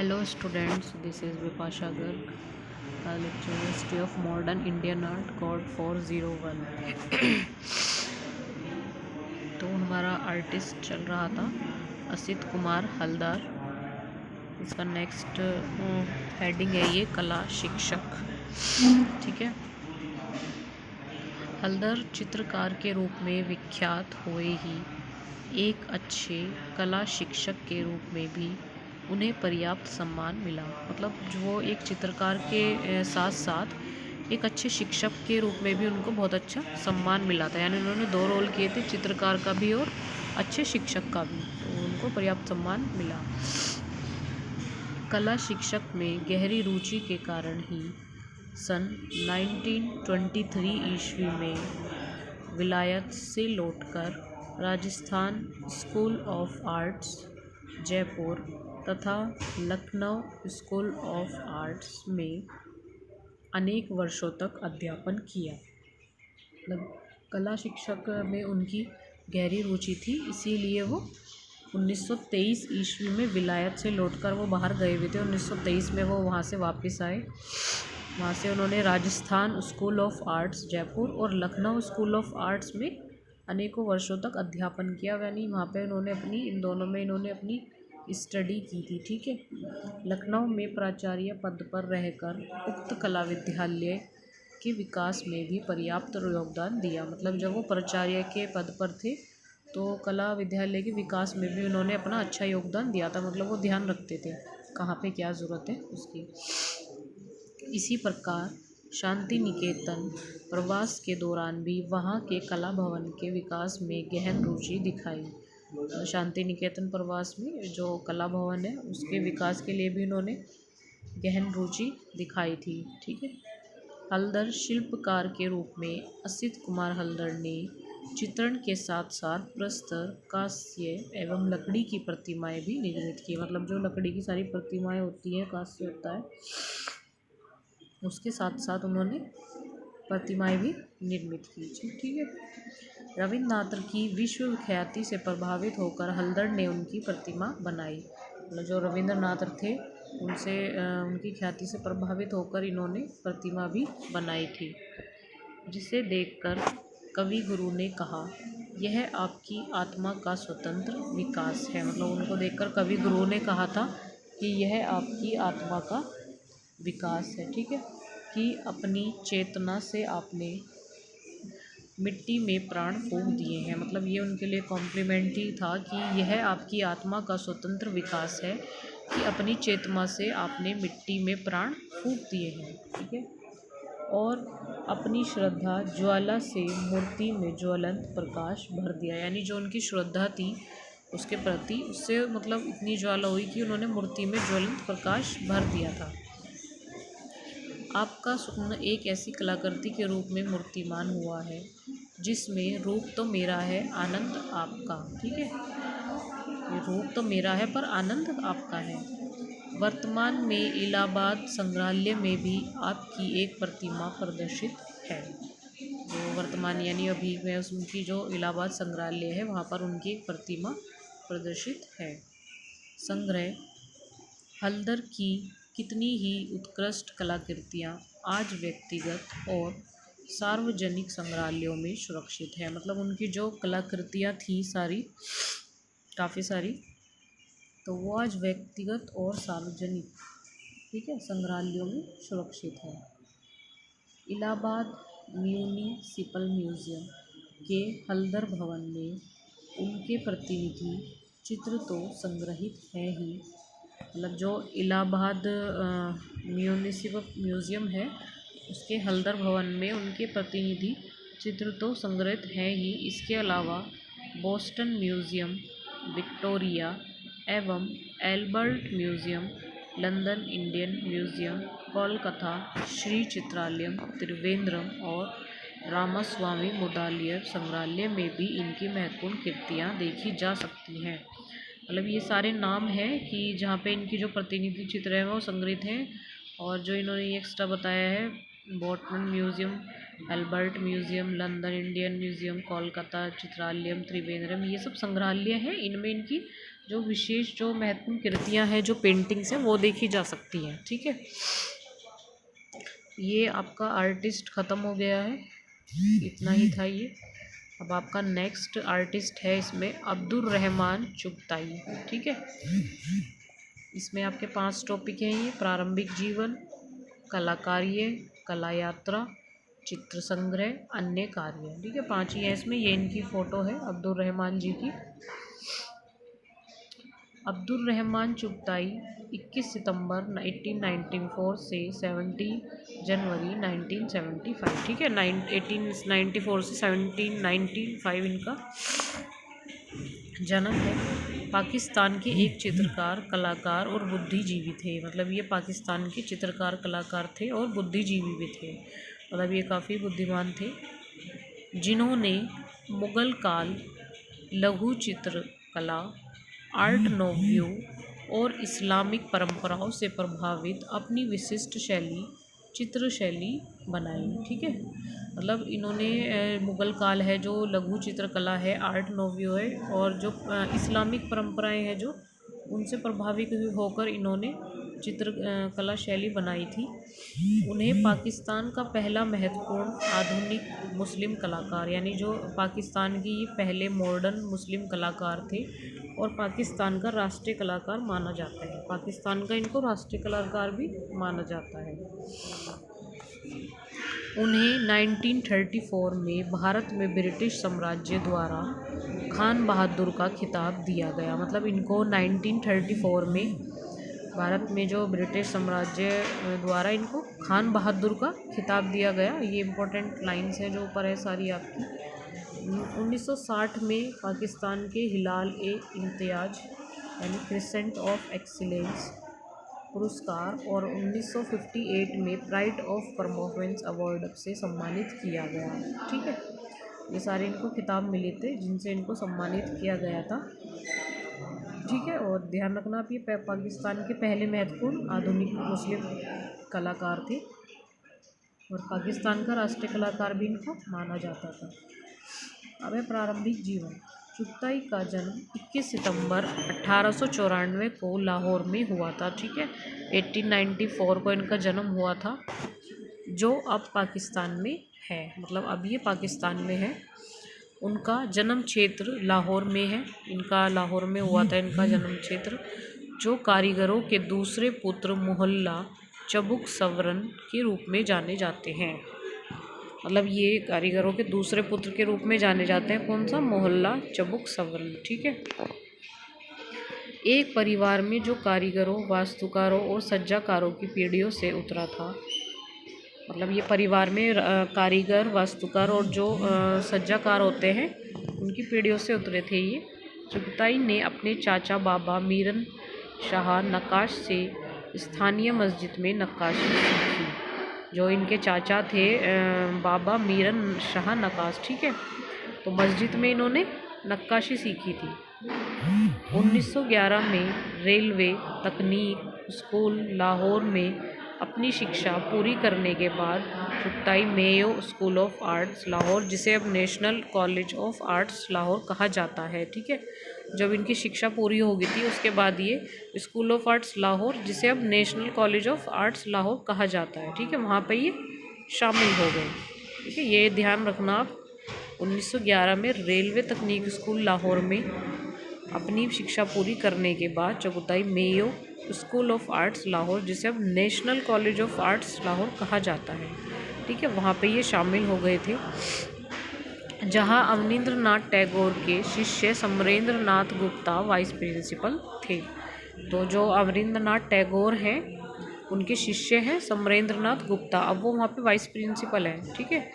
Hello students, this is Vipasha Garg, lecturer History of Modern Indian Art, Code 401। तो हमारा artist चल रहा था असित कुमार हलदर। इसका नेक्स्ट हेडिंग है ये कला शिक्षक। ठीक है। हलदर चित्रकार के रूप में विख्यात हुए ही एक अच्छे कला शिक्षक के रूप में भी उन्हें पर्याप्त सम्मान मिला। मतलब जो वो एक चित्रकार के साथ साथ एक अच्छे शिक्षक के रूप में भी उनको बहुत अच्छा सम्मान मिला था। यानी उन्होंने दो रोल किए थे, चित्रकार का भी और अच्छे शिक्षक का भी, तो उनको पर्याप्त सम्मान मिला। कला शिक्षक में गहरी रुचि के कारण ही सन 1923 ईस्वी में विलायत से लौटकर Rajasthan school of arts Jaipur तथा लखनऊ स्कूल ऑफ आर्ट्स में अनेक वर्षों तक अध्यापन किया। मतलब कला शिक्षक में उनकी गहरी रुचि थी, इसीलिए वो 1923 ईस्वी में विलायत से लौटकर वो बाहर गए हुए थे। 1923 में वो वहाँ से वापस आए। वहाँ से उन्होंने Rajasthan school of arts Jaipur और लखनऊ स्कूल ऑफ आर्ट्स में अनेकों वर्षों तक अध्यापन किया। यानी वहाँ पे उन्होंने इन दोनों में इन्होंने अपनी स्टडी की थी। ठीक है। लखनऊ में प्राचार्य पद पर रहकर उक्त कला विद्यालय के विकास में भी पर्याप्त योगदान दिया। मतलब जब वो प्राचार्य के पद पर थे तो कला विद्यालय के विकास में भी उन्होंने अपना अच्छा योगदान दिया था। मतलब वो ध्यान रखते थे कहाँ पे क्या ज़रूरत है उसकी। इसी प्रकार शांति निकेतन प्रवास के दौरान भी वहाँ के कला भवन के विकास में गहन रुचि दिखाई। शांति निकेतन प्रवास में जो कला भवन है उसके विकास के लिए भी उन्होंने गहन रुचि दिखाई थी। ठीक है। हलदर शिल्पकार के रूप में असित कुमार हलदर ने चित्रण के साथ साथ प्रस्तर, कांस्य एवं लकड़ी की प्रतिमाएं भी निर्मित की। मतलब जो लकड़ी की सारी प्रतिमाएं होती हैं, कांस्य होता है, उसके साथ साथ उन्होंने प्रतिमाएं भी निर्मित की। ठीक है। रविन्द्रनाथ की विश्व ख्याति से प्रभावित होकर हलदर ने उनकी प्रतिमा बनाई। मतलब जो रविन्द्रनाथ थे उनसे उनकी ख्याति से प्रभावित होकर इन्होंने प्रतिमा भी बनाई थी, जिसे देखकर कवि गुरु ने कहा, यह आपकी आत्मा का स्वतंत्र विकास है। मतलब उनको देखकर कवि गुरु ने कहा था कि यह आपकी आत्मा का विकास है। ठीक है। कि अपनी चेतना से आपने मिट्टी में प्राण फूंक दिए हैं। मतलब ये उनके लिए कॉम्प्लीमेंट ही था कि यह आपकी आत्मा का स्वतंत्र विकास है कि अपनी चेतना से आपने मिट्टी में प्राण फूंक दिए हैं। ठीक है। और अपनी श्रद्धा ज्वाला से मूर्ति में ज्वलंत प्रकाश भर दिया। यानी जो उनकी श्रद्धा थी उसके प्रति, उससे मतलब इतनी ज्वाला हुई कि उन्होंने मूर्ति में ज्वलंत प्रकाश भर दिया था। आपका स्वप्न एक ऐसी कलाकृति के रूप में मूर्तिमान हुआ है जिसमें रूप तो मेरा है, आनंद आपका। ठीक है। ये रूप तो मेरा है पर आनंद आपका है। वर्तमान में इलाहाबाद संग्रहालय में भी आपकी एक प्रतिमा प्रदर्शित है। जो वर्तमान यानी अभी में उनकी जो इलाहाबाद संग्रहालय है वहाँ पर उनकी एक प्रतिमा प्रदर्शित है। संग्रह हलदर की कितनी ही उत्कृष्ट कलाकृतियाँ आज व्यक्तिगत और सार्वजनिक संग्रहालयों में सुरक्षित है। मतलब उनकी जो कलाकृतियाँ थी सारी, काफ़ी सारी, तो वो आज व्यक्तिगत और सार्वजनिक, ठीक है, संग्रहालयों में सुरक्षित है। इलाहाबाद म्यूनिसिपल म्यूज़ियम के हलदर भवन में उनके प्रतिनिधि चित्र तो संग्रहित हैं ही। मतलब जो इलाहाबाद म्यूनिसिपल म्यूज़ियम है उसके हलदर भवन में उनके प्रतिनिधि चित्र तो संग्रहित हैं ही। इसके अलावा बोस्टन म्यूज़ियम, विक्टोरिया एवं Albert museum, London Indian museum, Kolkata Shri Chitralayam, Trivandrum और रामास्वामी मुदालियर संग्रहालय में भी इनकी महत्वपूर्ण कृतियाँ देखी जा सकती हैं। मतलब ये सारे नाम हैं कि जहाँ पे इनकी जो प्रतिनिधि चित्र है वो संग्रहित हैं। और जो इन्होंने ये एक्स्ट्रा बताया है, Boston museum, Albert museum, London Indian museum, Kolkata Chitralayam, Trivandrum, ये सब संग्रहालय हैं। इनमें इनकी जो विशेष जो महत्वपूर्ण कृतियाँ हैं जो पेंटिंग्स हैं वो देखी जा सकती हैं। ठीक है, ये आपका आर्टिस्ट ख़त्म हो गया है, इतना ही था ये। अब आपका नेक्स्ट आर्टिस्ट है इसमें अब्दुल रहमान चुगताई। ठीक है, इसमें आपके 5 टॉपिक हैं ये: प्रारंभिक जीवन, कलाकार्य, कला यात्रा, चित्र संग्रह, अन्य कार्य। ठीक है, 5 ही है इसमें। ये इनकी फ़ोटो है अब्दुल रहमान जी की। अब्दुल रहमान चुगताई 21 सितंबर 1894 से 17 जनवरी 1975। ठीक है, 1894 से 1795 इनका जन्म है। पाकिस्तान के एक चित्रकार, कलाकार और बुद्धिजीवी थे। मतलब ये पाकिस्तान के चित्रकार, कलाकार थे और बुद्धिजीवी भी थे। मतलब ये काफ़ी बुद्धिमान थे, जिन्होंने मुग़ल काल, लघु चित्रकला, आर्ट नोव्यू और इस्लामिक परंपराओं से प्रभावित अपनी विशिष्ट शैली, चित्र शैली बनाई। ठीक है, मतलब इन्होंने मुग़ल काल है जो लघु चित्रकला है, आर्ट नोव्यू है और जो इस्लामिक परंपराएं हैं जो उनसे प्रभावित होकर इन्होंने चित्र कला शैली बनाई थी। उन्हें पाकिस्तान का पहला महत्वपूर्ण आधुनिक मुस्लिम कलाकार, यानी जो पाकिस्तान की पहले मॉडर्न मुस्लिम कलाकार थे और पाकिस्तान का राष्ट्रीय कलाकार माना जाता है। पाकिस्तान का इनको राष्ट्रीय कलाकार भी माना जाता है। उन्हें 1934 में भारत में ब्रिटिश साम्राज्य द्वारा खान बहादुर का खिताब दिया गया। मतलब इनको 1934 में भारत में जो ब्रिटिश साम्राज्य द्वारा इनको खान बहादुर का खिताब दिया गया। ये इम्पोर्टेंट लाइंस हैं जो ऊपर है सारी आपकी। 1960 में पाकिस्तान के हिलाल ए इम्तियाज यानी क्रिसेंट ऑफ एक्सीलेंस पुरस्कार और 1958 में प्राइड ऑफ परफॉर्मेंस अवार्ड से सम्मानित किया गया। ठीक है, ये सारे इनको खिताब मिले थे जिनसे इनको सम्मानित किया गया था। ठीक है, और ध्यान रखना आप, ये पाकिस्तान के पहले महत्वपूर्ण आधुनिक मुस्लिम कलाकार थे और पाकिस्तान का राष्ट्रीय कलाकार भी इनको माना जाता था। अब है प्रारंभिक जीवन। चुगताई का जन्म 21 सितंबर 1894 को लाहौर में हुआ था। ठीक है, 1894 को इनका जन्म हुआ था, जो अब पाकिस्तान में है। मतलब अब ये पाकिस्तान में है। उनका जन्म क्षेत्र लाहौर में है। इनका लाहौर में हुआ था इनका जन्म क्षेत्र, जो कारीगरों के दूसरे पुत्र मोहल्ला चबुक सवरन के रूप में जाने जाते हैं। मतलब ये कारीगरों के दूसरे पुत्र के रूप में जाने जाते हैं। कौन सा? मोहल्ला चबुक सवरन। ठीक है, एक परिवार में जो कारीगरों, वास्तुकारों और सज्जाकारों की पीढ़ियों से उतरा था। मतलब ये परिवार में कारीगर, वास्तुकार और जो सज्जाकार होते हैं उनकी पीढ़ियों से उतरे थे ये। चुगताई ने अपने चाचा बाबा मीरन शाह नक्काश से स्थानीय मस्जिद में नक्काशी सीखी। जो इनके चाचा थे बाबा मीरन शाह नक्काश। ठीक है, तो मस्जिद में इन्होंने नक्काशी सीखी थी। 1911 में रेलवे तकनीक स्कूल लाहौर में अपनी शिक्षा पूरी करने के बाद Chughtai Mayo school of arts Lahore, जिसे अब national college of arts Lahore कहा जाता है। ठीक है, जब इनकी शिक्षा पूरी हो गई थी उसके बाद ये स्कूल ऑफ आर्ट्स लाहौर, जिसे अब national college of arts Lahore कहा जाता है, ठीक है, वहाँ पे ये शामिल हो गए। ठीक है, ये ध्यान रखना आप। 1911 में रेलवे तकनीक स्कूल लाहौर में अपनी शिक्षा पूरी करने के बाद Chughtai Mayo school of arts Lahore, जिसे अब national college of arts Lahore कहा जाता है, ठीक है, वहाँ पे ये शामिल हो गए थे, जहाँ अवनींद्रनाथ टैगोर के शिष्य समरेंद्रनाथ गुप्ता वाइस प्रिंसिपल थे। तो जो अवनींद्रनाथ टैगोर हैं उनके शिष्य हैं समरेंद्रनाथ गुप्ता, अब वो वहाँ पे वाइस प्रिंसिपल हैं। ठीक है,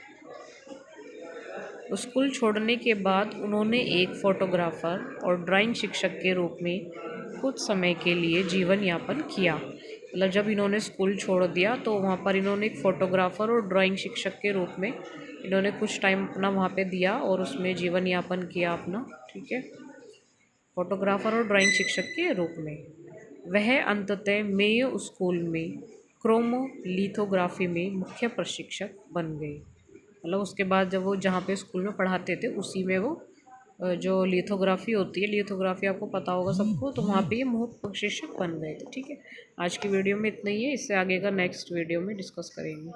स्कूल छोड़ने के बाद उन्होंने एक फ़ोटोग्राफ़र और ड्राइंग शिक्षक के रूप में कुछ समय के लिए जीवन यापन किया। मतलब जब इन्होंने स्कूल छोड़ दिया तो वहाँ पर इन्होंने एक फ़ोटोग्राफ़र और ड्राइंग शिक्षक के रूप में इन्होंने कुछ टाइम अपना वहाँ पे दिया और उसमें जीवन यापन किया अपना। ठीक है, फ़ोटोग्राफ़र और ड्राइंग शिक्षक के रूप में। वह अंततः मेयो स्कूल में क्रोमोलिथोग्राफी में मुख्य प्रशिक्षक बन गए। मतलब उसके बाद जब वो जहाँ पे स्कूल में पढ़ाते थे उसी में वो जो लिथोग्राफी होती है, लिथोग्राफी आपको पता होगा सबको, तो वहाँ पे ये मुख्य शिक्षक बन गए थे। ठीक है, आज की वीडियो में इतना ही है, इससे आगे का नेक्स्ट वीडियो में डिस्कस करेंगे।